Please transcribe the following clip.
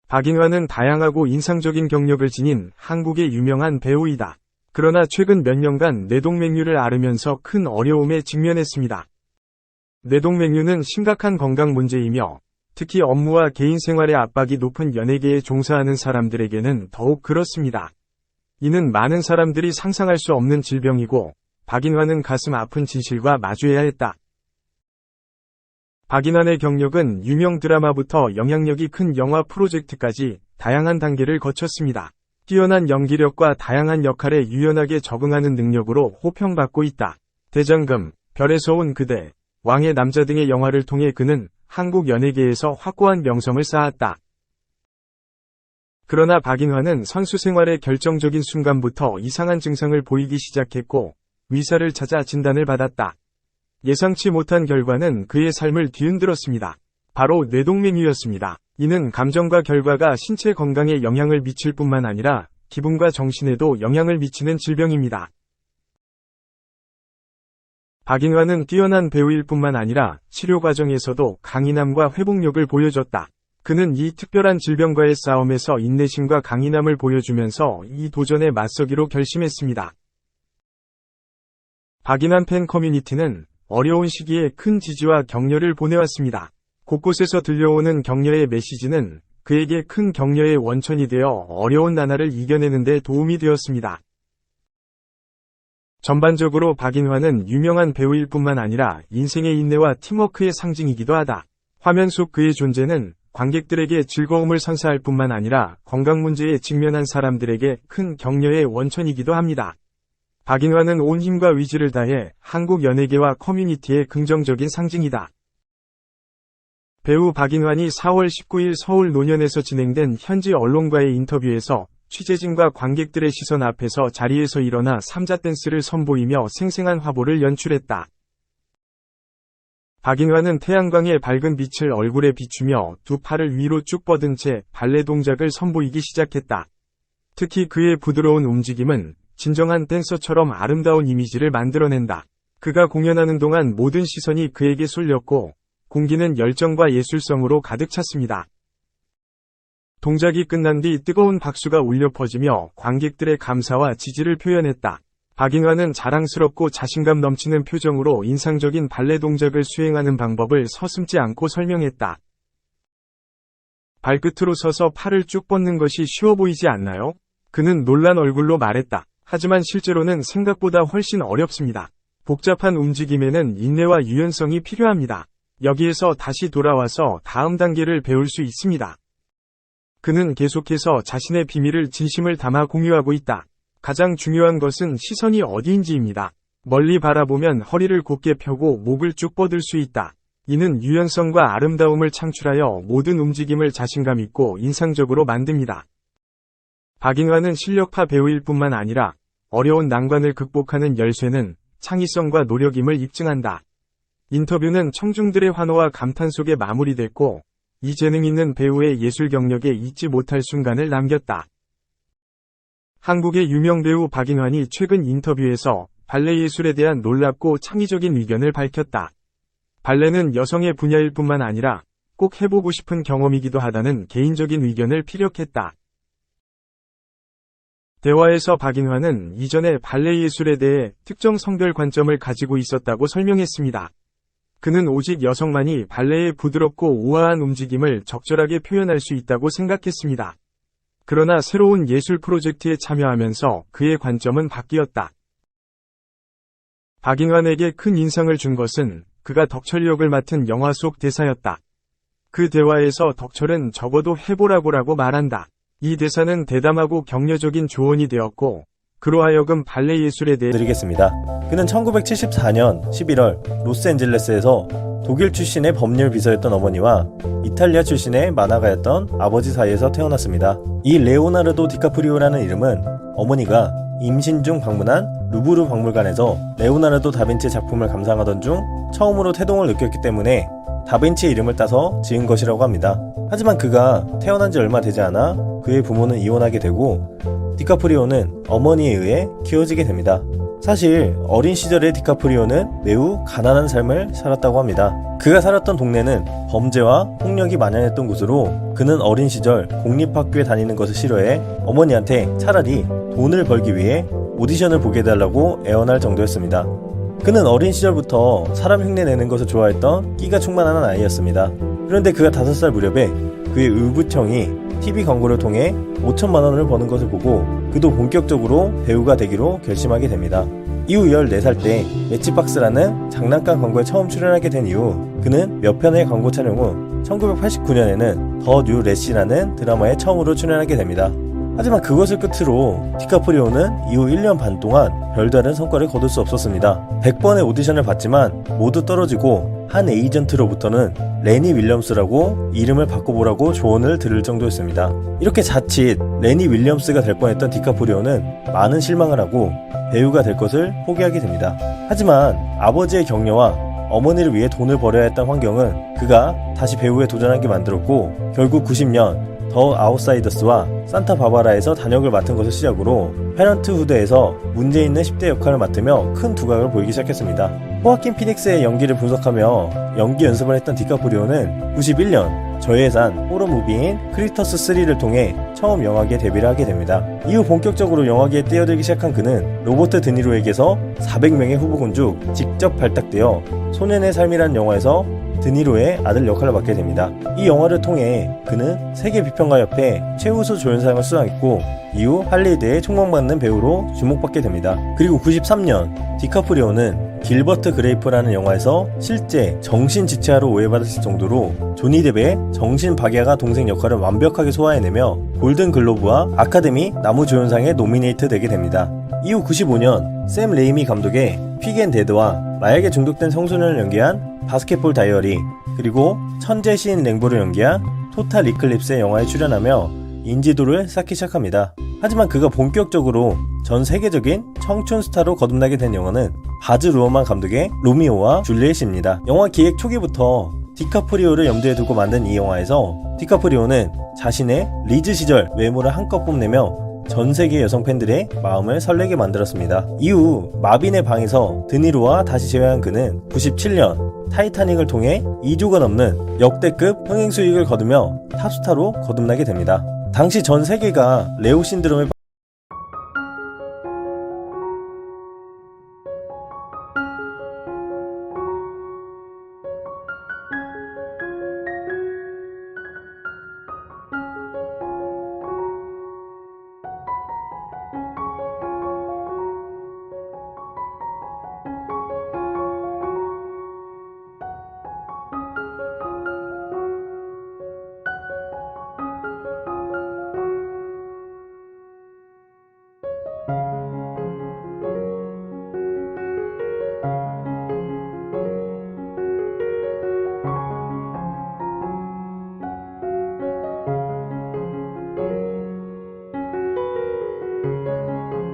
박인환은 다양하고 인상적인 경력을 지닌 한국의 유명한 배우이다. 그러나 최근 몇 년간 뇌동맥류를 앓으면서 큰 어려움에 직면했습니다. 뇌동맥류는 심각한 건강 문제이며 특히 업무와 개인 생활의 압박이 높은 연예계에 종사하는 사람들에게는 더욱 그렇습니다. 이는 많은 사람들이 상상할 수 없는 질병이고 박인환은 가슴 아픈 진실과 마주해야 했다. 박인환의 경력은 유명 드라마부터 영향력이 큰 영화 프로젝트까지 다양한 단계를 거쳤습니다. 뛰어난 연기력과 다양한 역할에 유연하게 적응하는 능력으로 호평받고 있다. 대장금, 별에서 온 그대, 왕의 남자 등의 영화를 통해 그는 한국 연예계에서 확고한 명성을 쌓았다. 그러나 박인환은 선수 생활의 결정적인 순간부터 이상한 증상을 보이기 시작했고 의사를 찾아 진단을 받았다. 예상치 못한 결과는 그의 삶을 뒤흔들었습니다. 바로 뇌동맥류였습니다. 이는 감정과 결과가 신체 건강에 영향을 미칠 뿐만 아니라 기분과 정신에도 영향을 미치는 질병입니다. 박인환은 뛰어난 배우일 뿐만 아니라 치료 과정에서도 강인함과 회복력을 보여줬다. 그는 이 특별한 질병과의 싸움에서 인내심과 강인함을 보여주면서 이 도전에 맞서기로 결심했습니다. 박인환 팬 커뮤니티는 어려운 시기에 큰 지지와 격려를 보내왔습니다. 곳곳에서 들려오는 격려의 메시지는 그에게 큰 격려의 원천이 되어 어려운 나날을 이겨내는 데 도움이 되었습니다. 전반적으로 박인환은 유명한 배우일 뿐만 아니라 인생의 인내와 팀워크의 상징이기도 하다. 화면 속 그의 존재는 관객들에게 즐거움을 선사할 뿐만 아니라 건강 문제에 직면한 사람들에게 큰 격려의 원천이기도 합니다. 박인환은 온 힘과 의지를 다해 한국 연예계와 커뮤니티의 긍정적인 상징이다. 배우 박인환이 4월 19일 서울 논현에서 진행된 현지 언론과의 인터뷰에서 취재진과 관객들의 시선 앞에서 자리에서 일어나 삼자 댄스를 선보이며 생생한 화보를 연출했다. 박인환은 태양광의 밝은 빛을 얼굴에 비추며 두 팔을 위로 쭉 뻗은 채 발레 동작을 선보이기 시작했다. 특히 그의 부드러운 움직임은 진정한 댄서처럼 아름다운 이미지를 만들어낸다. 그가 공연하는 동안 모든 시선이 그에게 쏠렸고 공기는 열정과 예술성으로 가득 찼습니다. 동작이 끝난 뒤 뜨거운 박수가 울려 퍼지며 관객들의 감사와 지지를 표현했다. 박인환은 자랑스럽고 자신감 넘치는 표정으로 인상적인 발레 동작을 수행하는 방법을 서슴지 않고 설명했다. 발끝으로 서서 팔을 쭉 뻗는 것이 쉬워 보이지 않나요? 그는 놀란 얼굴로 말했다. 하지만 실제로는 생각보다 훨씬 어렵습니다. 복잡한 움직임에는 인내와 유연성이 필요합니다. 여기에서 다시 돌아와서 다음 단계를 배울 수 있습니다. 그는 계속해서 자신의 비밀을 진심을 담아 공유하고 있다. 가장 중요한 것은 시선이 어디인지입니다. 멀리 바라보면 허리를 곧게 펴고 목을 쭉 뻗을 수 있다. 이는 유연성과 아름다움을 창출하여 모든 움직임을 자신감 있고 인상적으로 만듭니다. 박인환은 실력파 배우일 뿐만 아니라 어려운 난관을 극복하는 열쇠는 창의성과 노력임을 입증한다. 인터뷰는 청중들의 환호와 감탄 속에 마무리됐고 이 재능 있는 배우의 예술 경력에 잊지 못할 순간을 남겼다. 한국의 유명 배우 박인환이 최근 인터뷰에서 발레 예술에 대한 놀랍고 창의적인 의견을 밝혔다. 발레는 여성의 분야일 뿐만 아니라 꼭 해보고 싶은 경험이기도 하다는 개인적인 의견을 피력했다. 대화에서 박인환은 이전에 발레 예술에 대해 특정 성별 관점을 가지고 있었다고 설명했습니다. 그는 오직 여성만이 발레의 부드럽고 우아한 움직임을 적절하게 표현할 수 있다고 생각했습니다. 그러나 새로운 예술 프로젝트에 참여하면서 그의 관점은 바뀌었다. 박인환에게 큰 인상을 준 것은 그가 덕철 역을 맡은 영화 속 대사였다. 그 대화에서 덕철은 적어도 해보라고라고 말한다. 이 대사는 대담하고 격려적인 조언이 되었고 그로 하여금 발레 예술에 대해 드리겠습니다. 그는 1974년 11월 로스앤젤레스에서 독일 출신의 법률 비서였던 어머니와 이탈리아 출신의 만화가였던 아버지 사이에서 태어났습니다. 이 레오나르도 디카프리오라는 이름은 어머니가 임신 중 방문한 루브르 박물관에서 레오나르도 다빈치 작품을 감상하던 중 처음으로 태동을 느꼈기 때문에 다빈치의 이름을 따서 지은 것이라고 합니다. 하지만 그가 태어난 지 얼마 되지 않아 그의 부모는 이혼하게 되고 디카프리오는 어머니에 의해 키워지게 됩니다. 사실 어린 시절의 디카프리오는 매우 가난한 삶을 살았다고 합니다. 그가 살았던 동네는 범죄와 폭력이 만연했던 곳으로 그는 어린 시절 공립학교에 다니는 것을 싫어해 어머니한테 차라리 돈을 벌기 위해 오디션을 보게 해달라고 애원할 정도였습니다. 그는 어린 시절부터 사람 흉내내는 것을 좋아했던 끼가 충만한 아이였습니다. 그런데 그가 5살 무렵에 그의 의붓형이 TV 광고를 통해 5천만 원을 버는 것을 보고 그도 본격적으로 배우가 되기로 결심하게 됩니다. 이후 14살 때 매치박스라는 장난감 광고에 처음 출연하게 된 이후 그는 몇 편의 광고 촬영 후 1989년에는 더 뉴 래시라는 드라마에 처음으로 출연하게 됩니다. 하지만 그것을 끝으로 디카프리오는 이후 1년 반 동안 별다른 성과를 거둘 수 없었습니다. 100번의 오디션을 봤지만 모두 떨어지고 한 에이전트로부터는 레니 윌리엄스라고 이름을 바꿔보라고 조언을 들을 정도였습니다. 이렇게 자칫 레니 윌리엄스가 될 뻔했던 디카프리오는 많은 실망을 하고 배우가 될 것을 포기하게 됩니다. 하지만 아버지의 격려와 어머니를 위해 돈을 벌여야 했던 환경은 그가 다시 배우에 도전하게 만들었고 결국 90년 더 아웃사이더스와 산타바바라에서 단역을 맡은 것을 시작으로 패런트후드에서 문제 있는 10대 역할을 맡으며 큰 두각을 보이기 시작했습니다. 호아킨 피닉스의 연기를 분석하며 연기 연습을 했던 디카프리오는 91년 저예산 호러 무비인 크리터스 3를 통해 처음 영화계에 데뷔를 하게 됩니다. 이후 본격적으로 영화계에 뛰어들기 시작한 그는 로버트 드니로에게서 400명의 후보군 중 직접 발탁되어 소년의 삶이라는 영화에서 드니로의 아들 역할을 맡게 됩니다. 이 영화를 통해 그는 세계비평가협회 최우수 조연상을 수상했고 이후 할리우드에 총망받는 배우로 주목받게 됩니다. 그리고 93년 디카프리오는 길버트 그레이프라는 영화에서 실제 정신지체아로 오해받았을 정도로 조니 뎁의 정신박야가 동생 역할을 완벽하게 소화해내며 골든글로브와 아카데미 나무조연상에 노미네이트 되게 됩니다. 이후 95년 샘 레이미 감독의 픽앤데드와 마약에 중독된 청소년을 연기한 바스켓볼 다이어리 그리고 천재 시인 랭보를 연기한 토탈 이클립스의 영화에 출연하며 인지도를 쌓기 시작합니다. 하지만 그가 본격적으로 전 세계적인 청춘 스타로 거듭나게 된 영화는 바즈 루어만 감독의 로미오와 줄리엣입니다. 영화 기획 초기부터 디카프리오를 염두에 두고 만든 이 영화에서 디카프리오는 자신의 리즈 시절 외모를 한껏 뽐내며 전 세계 여성 팬들의 마음을 설레게 만들었습니다. 이후 마빈의 방에서 드니로와 다시 재회한 그는 97년 타이타닉을 통해 2조가 넘는 역대급 흥행 수익을 거두며 탑스타로 거듭나게 됩니다. 당시 전 세계가 레오 신드롬에